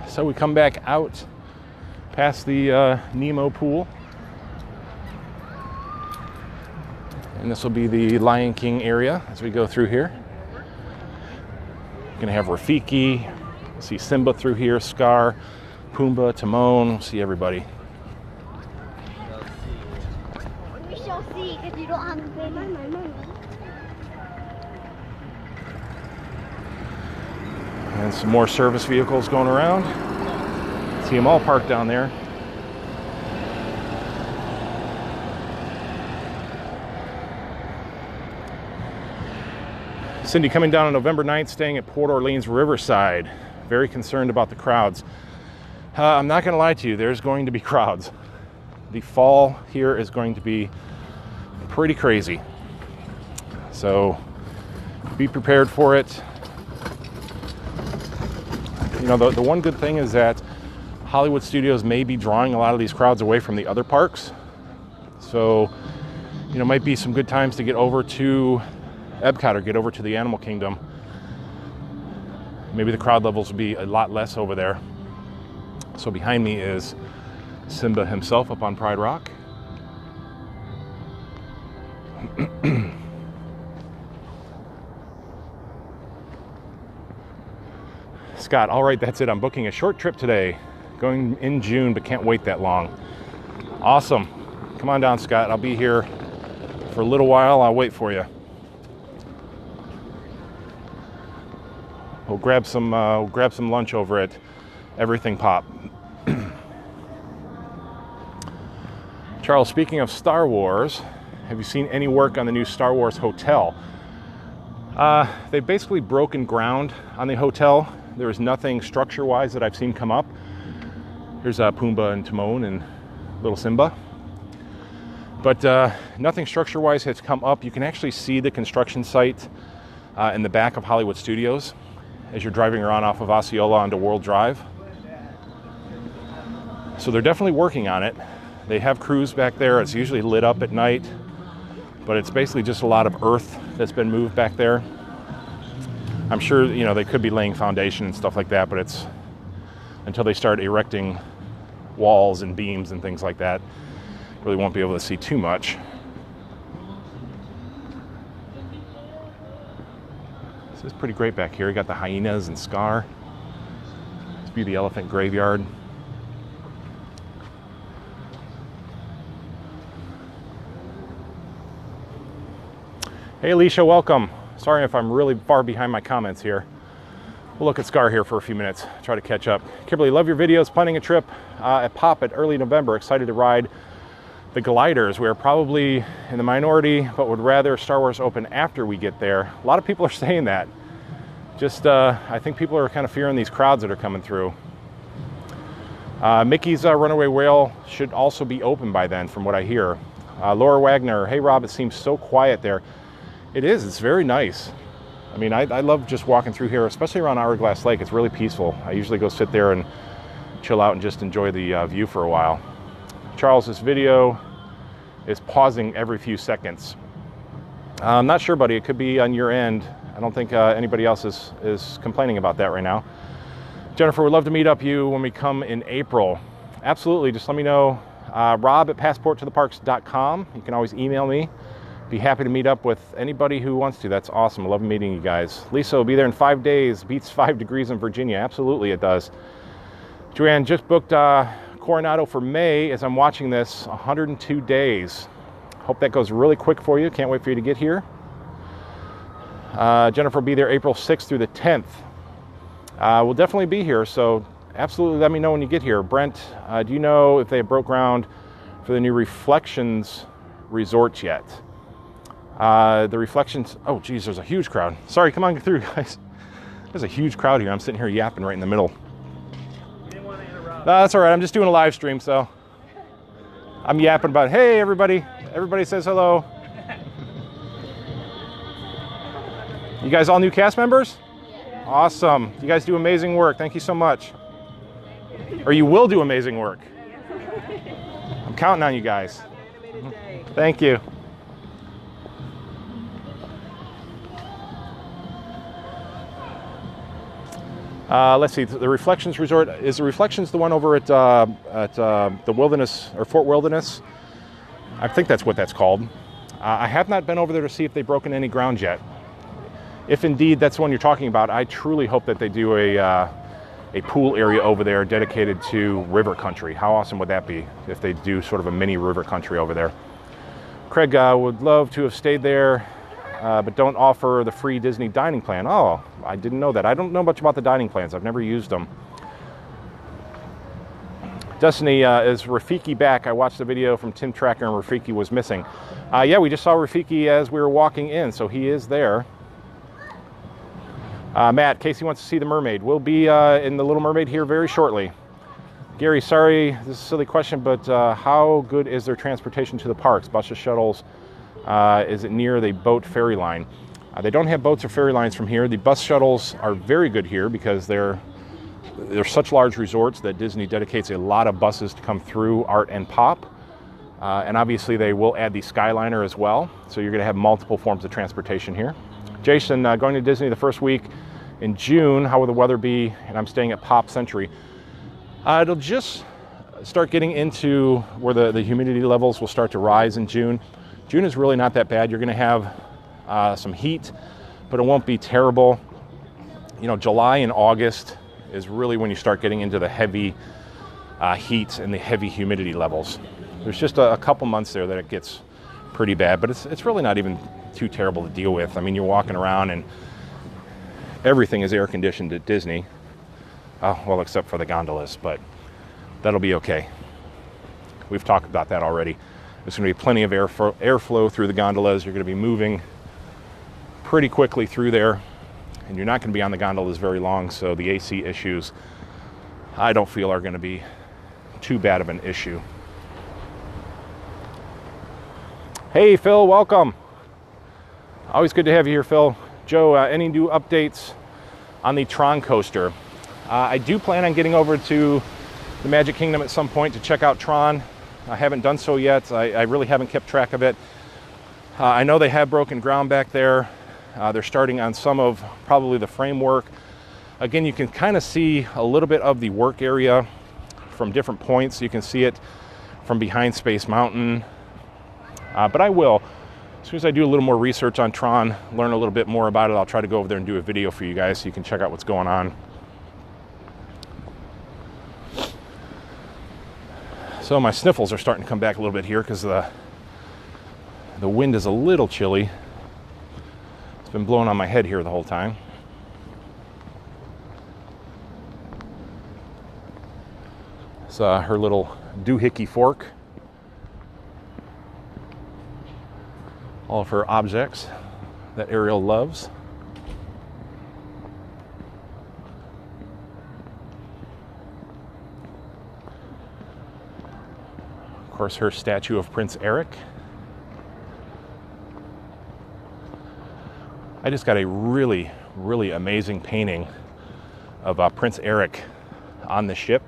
So we come back out past the Nemo pool. And this will be the Lion King area as we go through here. We're gonna have Rafiki, see Simba through here, Scar, Pumbaa, Timon, we'll see everybody. We shall see because you don't have the baby. And some more service vehicles going around. See them all parked down there. Cindy coming down on November 9th, staying at Port Orleans Riverside. Very concerned about the crowds. I'm not going to lie to you, there's going to be crowds. The fall here is going to be pretty crazy. So be prepared for it. You know, the one good thing is that Hollywood Studios may be drawing a lot of these crowds away from the other parks. So, you know, might be some good times to get over to Epcot or get over to the Animal Kingdom. Maybe the crowd levels will be a lot less over there. So behind me is Simba himself up on Pride Rock. Scott, all right, that's it. I'm booking a short trip today, going in June, but can't wait that long. Awesome. Come on down, Scott. I'll be here for a little while. I'll wait for you. We'll grab some lunch over at Everything Pop. Charles, speaking of Star Wars, have you seen any work on the new Star Wars hotel? They've basically broken ground on the hotel. There is nothing structure-wise that I've seen come up. Here's Pumbaa and Timon and little Simba. But nothing structure-wise has come up. You can actually see the construction site in the back of Hollywood Studios as you're driving around off of Osceola onto World Drive. So they're definitely working on it. They have crews back there. It's usually lit up at night, but it's basically just a lot of earth that's been moved back there. I'm sure, you know, they could be laying foundation and stuff like that, but it's until they start erecting walls and beams and things like that, really won't be able to see too much. This is pretty great back here. You got the hyenas and Scar. This be the elephant graveyard. Hey Alicia, welcome. Sorry if I'm really far behind my comments here. We'll look at Scar here for a few minutes, try to catch up. Kimberly, love your videos, planning a trip at Pop at early November. Excited to ride the gliders. We're probably in the minority, but would rather Star Wars open after we get there. A lot of people are saying that. Just, I think people are kind of fearing these crowds that are coming through. Mickey's Runaway Whale should also be open by then, from what I hear. Laura Wagner, hey Rob, it seems so quiet there. It is, it's very nice. I mean, I love just walking through here, especially around Hourglass Lake. It's really peaceful. I usually go sit there and chill out and just enjoy the view for a while. Charles, this video is pausing every few seconds. I'm not sure, buddy. It could be on your end. I don't think anybody else is complaining about that right now. Jennifer, would love to meet up you when we come in April. Absolutely. Just let me know. Rob at passporttotheparks.com. You can always email me. Be happy to meet up with anybody who wants to. That's awesome. I love meeting you guys. Lisa will be there in 5 days. Beats 5 degrees in Virginia. Absolutely it does. Joanne just booked Coronado for May as I'm watching this. 102 days. Hope that goes really quick for you. Can't wait for you to get here. Jennifer will be there April 6th through the 10th. We'll definitely be here, so absolutely let me know when you get here. Brent, do you know if they broke ground for the new Reflections Resort yet? The Reflections, oh geez, there's a huge crowd. Sorry, come on, get through, guys. There's a huge crowd here. I'm sitting here yapping right in the middle. Didn't want to interrupt. That's all right. I'm just doing a live stream, so I'm yapping about, hey, everybody. Everybody says hello. You guys all new cast members? Yeah. Awesome. You guys do amazing work. Thank you so much. Or you will do amazing work. I'm counting on you guys. Thank you. Let's see, the Reflections Resort, is the Reflections the one over at the Wilderness, or Fort Wilderness? I think that's what that's called. I have not been over there to see if they've broken any ground yet. If indeed that's the one you're talking about, I truly hope that they do a pool area over there dedicated to river country. How awesome would that be if they do sort of a mini river country over there? Craig would love to have stayed there, but don't offer the free Disney dining plan. Oh, I didn't know that. I don't know much about the dining plans. I've never used them. Destiny, is Rafiki back? I watched the video from Tim Tracker and Rafiki was missing. Yeah, we just saw Rafiki as we were walking in, so he is there. Matt, Casey wants to see the Mermaid. We'll be in the Little Mermaid here very shortly. Gary, sorry, this is a silly question, but how good is their transportation to the parks? Buses, shuttles? Is it near the boat ferry line? They don't have boats or ferry lines from here. The bus shuttles are very good here because they're such large resorts that Disney dedicates a lot of buses to come through Art and Pop. And obviously they will add the Skyliner as well. So you're going to have multiple forms of transportation here. Jason, going to Disney the first week in June. How will the weather be? And I'm staying at Pop Century. It'll just start getting into where the humidity levels will start to rise in June. June is really not that bad. You're going to have some heat, but it won't be terrible. You know, July and August is really when you start getting into the heavy heat and the heavy humidity levels. There's just a couple months there that it gets pretty bad, but it's really not even too terrible to deal with. I mean, you're walking around and everything is air conditioned at Disney. Well, except for the gondolas, but that'll be okay. We've talked about that already. There's going to be plenty of airflow through the gondolas. You're going to be moving pretty quickly through there, and you're not going to be on the gondolas very long, so the AC issues, I don't feel, are going to be too bad of an issue. Hey, Phil, welcome. Always good to have you here, Phil. Joe, any new updates on the Tron coaster? I do plan on getting over to the Magic Kingdom at some point to check out Tron. I haven't done so yet. I really haven't kept track of it. I know they have broken ground back there. They're starting on some of probably the framework. Again, you can kind of see a little bit of the work area from different points. You can see it from behind Space Mountain. But I will, as soon as I do a little more research on Tron, learn a little bit more about it, I'll try to go over there and do a video for you guys so you can check out what's going on. So my sniffles are starting to come back a little bit here because the wind is a little chilly. been blowing on my head here the whole time. It's her little doohickey fork. All of her objects that Ariel loves. Of course, her statue of Prince Eric. I just got a really, really amazing painting of Prince Eric on the ship.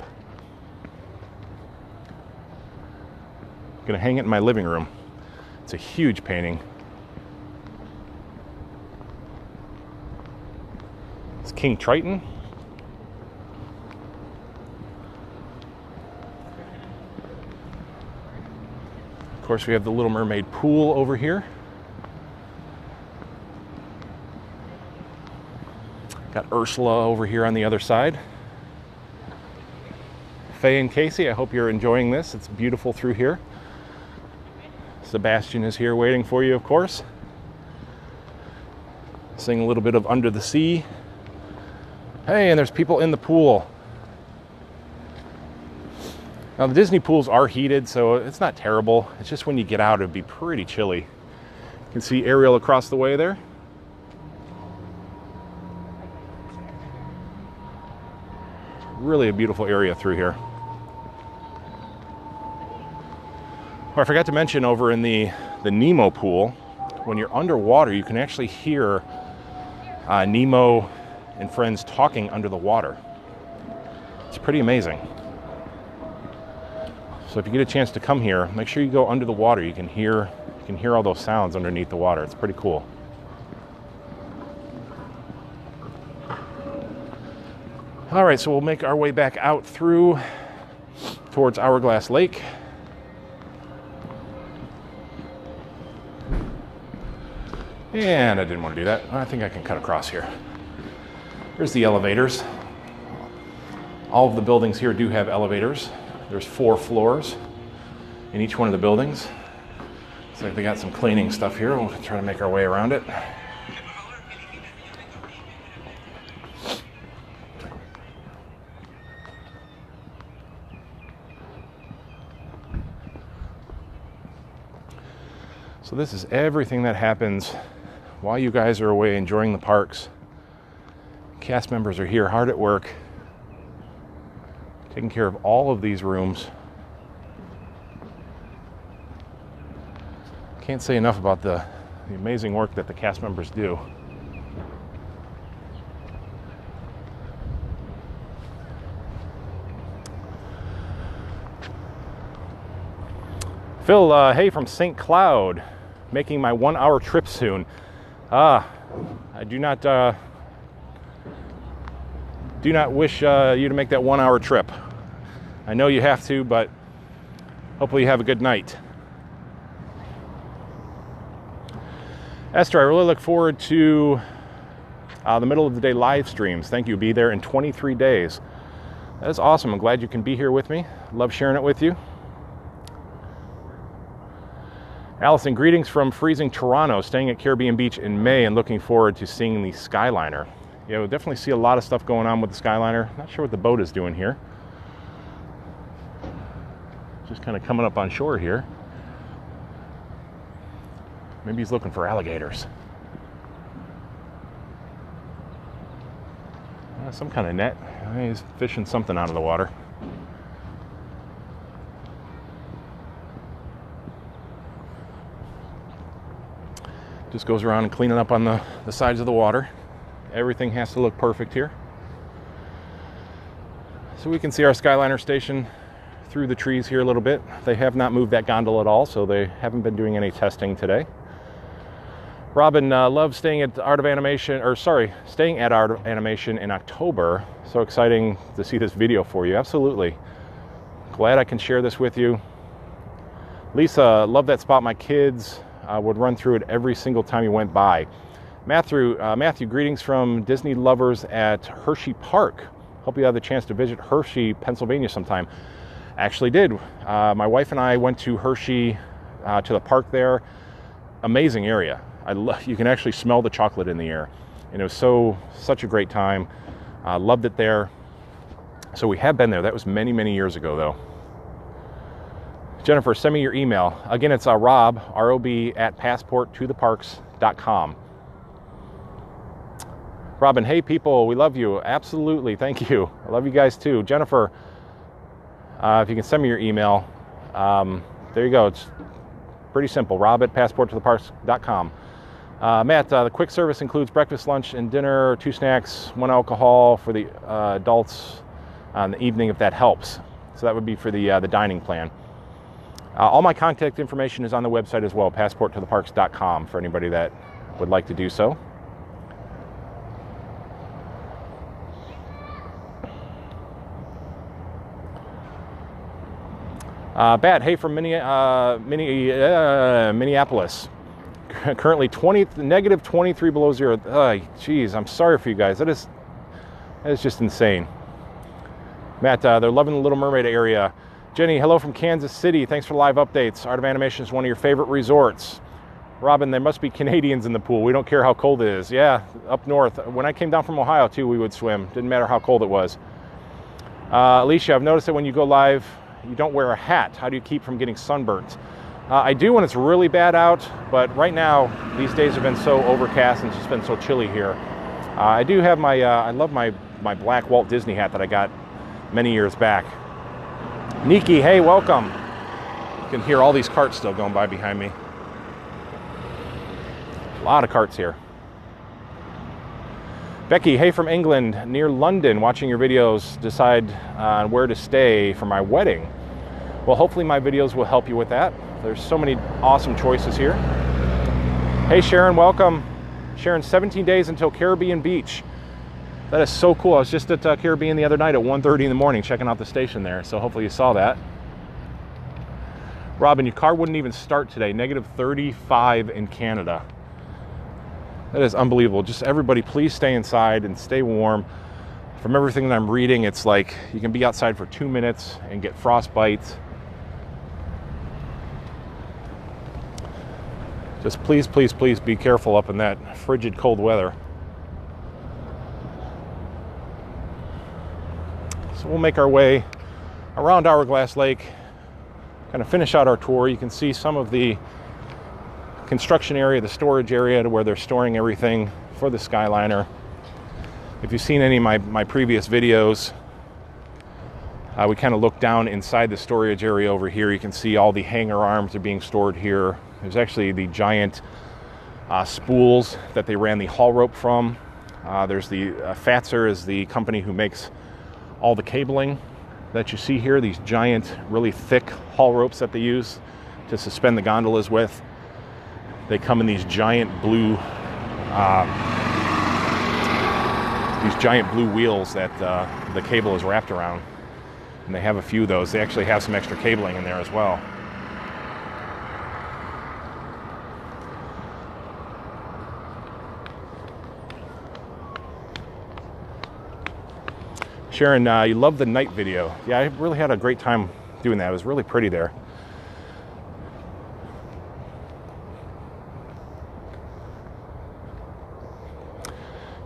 I'm gonna hang it in my living room. It's a huge painting. It's King Triton. Of course, we have the Little Mermaid pool over here. Got Ursula over here on the other side. Faye and Casey, I hope you're enjoying this. It's beautiful through here. Sebastian is here waiting for you, of course. Sing a little bit of Under the Sea. Hey, and there's people in the pool. Now, the Disney pools are heated, so it's not terrible. It's just when you get out, it'd be pretty chilly. You can see Ariel across the way there. Really a beautiful area through here. Oh, I forgot to mention over in the Nemo pool, when you're underwater, you can actually hear Nemo and friends talking under the water. It's pretty amazing. So if you get a chance to come here, make sure you go under the water. You can hear all those sounds underneath the water. It's pretty cool. All right, so we'll make our way back out through towards Hourglass Lake. And I didn't want to do that. I think I can cut across here. There's the elevators. All of the buildings here do have elevators. There's 4 floors in each one of the buildings. Looks like they got some cleaning stuff here. We'll try to make our way around it. So this is everything that happens while you guys are away enjoying the parks. Cast members are here hard at work, taking care of all of these rooms. Can't say enough about the amazing work that the cast members do. Phil, hey from St. Cloud, making my 1-hour trip soon. I do not wish you to make that 1-hour trip. I know you have to, but hopefully you have a good night. Esther, I really look forward to the middle of the day live streams. Thank you. Be there in 23 days. That is awesome. I'm glad you can be here with me. Love sharing it with you. Allison, greetings from freezing Toronto, staying at Caribbean Beach in May and looking forward to seeing the Skyliner. Yeah, we'll definitely see a lot of stuff going on with the Skyliner. Not sure what the boat is doing here. Just kind of coming up on shore here. Maybe he's looking for alligators. Some kind of net. He's fishing something out of the water. Just goes around and cleaning up on the sides of the water. Everything has to look perfect here. So we can see our Skyliner station through the trees here a little bit. They have not moved that gondola at all, so they haven't been doing any testing today. Robin loves staying at Art of Animation in October. So exciting to see this video for you. Absolutely. Glad I can share this with you. Lisa, love that spot. My kids would run through it every single time you went by. Matthew, greetings from Disney lovers at Hershey Park. Hope you have the chance to visit Hershey, Pennsylvania sometime. Actually did. My wife and I went to Hershey, to the park there. Amazing area. You can actually smell the chocolate in the air. And it was such a great time. Loved it there. So we have been there. That was many, many years ago, though. Jennifer, send me your email. Again, it's Rob, R-O-B, @passporttotheparks.com. Robin, hey people, we love you. Absolutely, thank you. I love you guys too. Jennifer, if you can send me your email, there you go. It's pretty simple. Rob @passporttotheparks.com. Matt, the quick service includes breakfast, lunch, and dinner, 2 snacks, 1 alcohol for the adults on the evening, if that helps. So that would be for the dining plan. All my contact information is on the website as well, passporttotheparks.com, for anybody that would like to do so. Bat, hey from Minneapolis. Currently negative 23 below zero. Geez, I'm sorry for you guys. That is just insane. Matt, they're loving the Little Mermaid area. Jenny, hello from Kansas City. Thanks for live updates. Art of Animation is one of your favorite resorts. Robin, there must be Canadians in the pool. We don't care how cold it is. Yeah, up north. When I came down from Ohio, too, we would swim. Didn't matter how cold it was. Alicia, I've noticed that when you go live, you don't wear a hat. How do you keep from getting sunburnt? I do when it's really bad out, but right now, these days have been so overcast and it's just been so chilly here. I do have I love my black Walt Disney hat that I got many years back. Nikki, hey, welcome. You can hear all these carts still going by behind me. A lot of carts here. Becky, hey from England, near London, watching your videos, decide on where to stay for my wedding. Well, hopefully my videos will help you with that. There's so many awesome choices here. Hey Sharon, welcome. Sharon, 17 days until Caribbean Beach. That is so cool. I was just at Caribbean the other night at 1:30 in the morning checking out the station there, so hopefully you saw that. Robin, your car wouldn't even start today. Negative 35 in Canada. That is unbelievable. Just everybody, please stay inside and stay warm. From everything that I'm reading, it's like you can be outside for 2 minutes and get frostbite. Just please, please, please be careful up in that frigid cold weather. So we'll make our way around Hourglass Lake, kind of finish out our tour. You can see some of the construction area, the storage area to where they're storing everything for the Skyliner. If you've seen any of my previous videos, we kind of look down inside the storage area over here. You can see all the hanger arms are being stored here. There's actually the giant spools that they ran the haul rope from. There's the Fatser is the company who makes all the cabling that you see here, these giant, really thick haul ropes that they use to suspend the gondolas with. They come in these giant blue wheels that the cable is wrapped around. And they have a few of those. They actually have some extra cabling in there as well. Sharon, you love the night video. Yeah, I really had a great time doing that. It was really pretty there.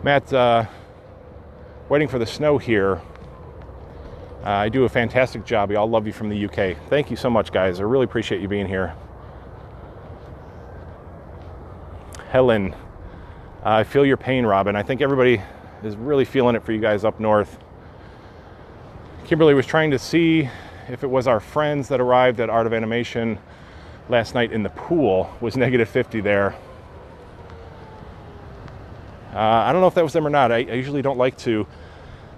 Matt, waiting for the snow here. I do a fantastic job. We all love you from the UK. Thank you so much, guys. I really appreciate you being here. Helen, I feel your pain, Robin. I think everybody is really feeling it for you guys up north. Kimberly was trying to see if it was our friends that arrived at Art of Animation last night in the pool. Was negative 50 there. I don't know if that was them or not. I usually don't like to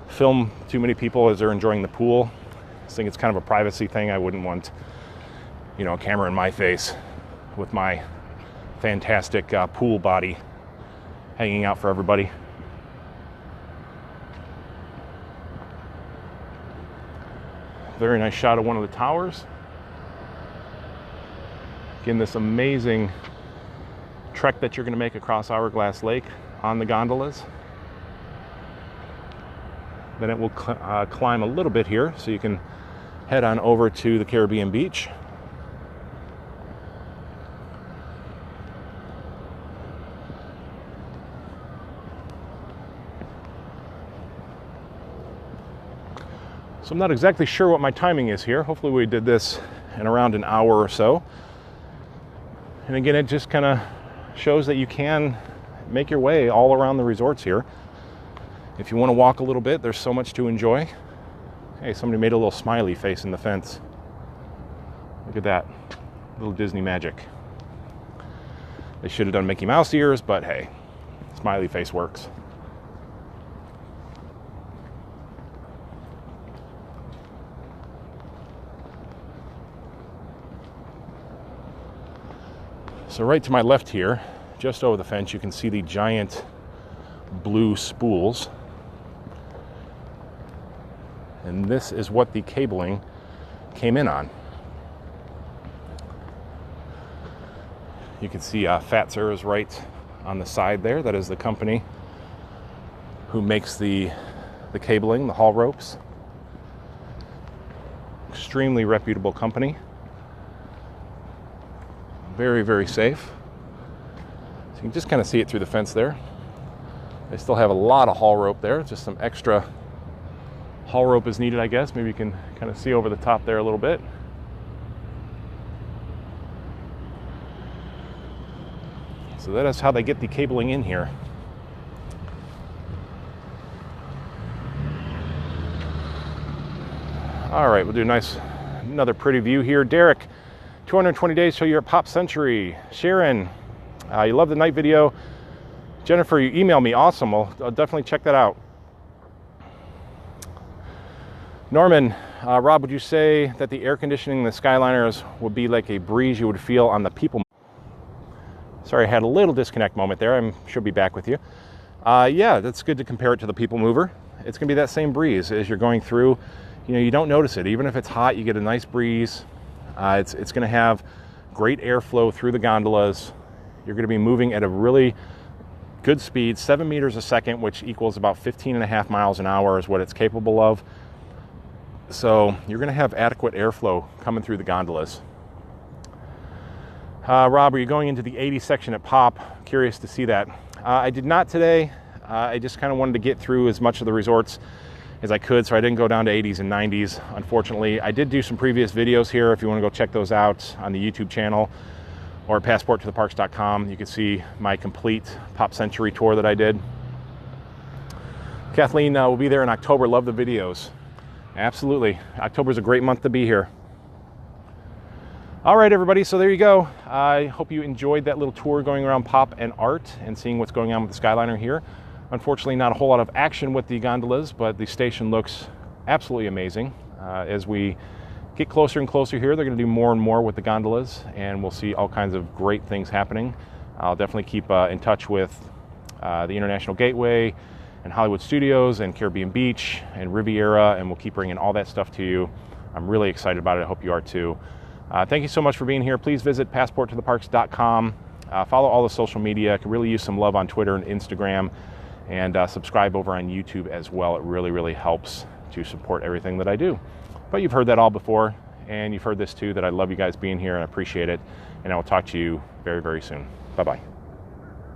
film too many people as they're enjoying the pool. I think it's kind of a privacy thing. I wouldn't want, a camera in my face with my fantastic pool body hanging out for everybody. Very nice shot of one of the towers. Again, this amazing trek that you're going to make across Hourglass Lake on the gondolas. Then it will climb a little bit here, so you can head on over to the Caribbean Beach. So I'm not exactly sure what my timing is here. Hopefully we did this in around an hour or so. And again, it just kind of shows that you can make your way all around the resorts here. If you want to walk a little bit, there's so much to enjoy. Hey, somebody made a little smiley face in the fence. Look at that, little Disney magic. They should have done Mickey Mouse ears, but hey, smiley face works. So right to my left here, just over the fence, you can see the giant blue spools. And this is what the cabling came in on. You can see Fatser is right on the side there. That is the company who makes the cabling, the haul ropes. Extremely reputable company. Very, very safe. So you can just kind of see it through the fence there. They still have a lot of haul rope there. Just some extra haul rope is needed, I guess. Maybe you can kind of see over the top there a little bit. So that is how they get the cabling in here. All right, we'll do another pretty view here. Derek, 220 days till you're at Pop Century. Sharon, you love the night video. Jennifer, you emailed me. Awesome. I'll definitely check that out. Norman, Rob, would you say that the air conditioning in the Skyliners would be like a breeze you would feel on the people? Sorry, I had a little disconnect moment there. I should be back with you. Yeah, that's good to compare it to the people mover. It's going to be that same breeze as you're going through. You know, you don't notice it. Even if it's hot, you get a nice breeze. It's going to have great airflow through the gondolas. You're going to be moving at a really good speed, 7 meters a second, which equals about 15.5 miles an hour is what it's capable of. So you're going to have adequate airflow coming through the gondolas. Rob, are you going into the 80 section at Pop? Curious to see that. I did not today. I just kind of wanted to get through as much of the resorts as I could, so I didn't go down to 80s and 90s, unfortunately. I did do some previous videos here. If you want to go check those out on the YouTube channel or at passporttotheparks.com, you can see my complete Pop Century tour that I did. Kathleen will be there in October. Love the videos. Absolutely. October's a great month to be here. All right, everybody, so there you go. I hope you enjoyed that little tour going around Pop and Art and seeing what's going on with the Skyliner here. Unfortunately, not a whole lot of action with the gondolas, but the station looks absolutely amazing. As we get closer and closer here, they're going to do more and more with the gondolas, and we'll see all kinds of great things happening. I'll definitely keep in touch with the International Gateway and Hollywood Studios and Caribbean Beach and Riviera, and we'll keep bringing all that stuff to you. I'm really excited about it. I hope you are too. Thank you so much for being here. Please visit passporttotheparks.com. Follow all the social media. I could really use some love on Twitter and Instagram. And subscribe over on YouTube as well. It really, really helps to support everything that I do. But you've heard that all before, and you've heard this too, that I love you guys being here and I appreciate it. And I will talk to you very, very soon. Bye-bye.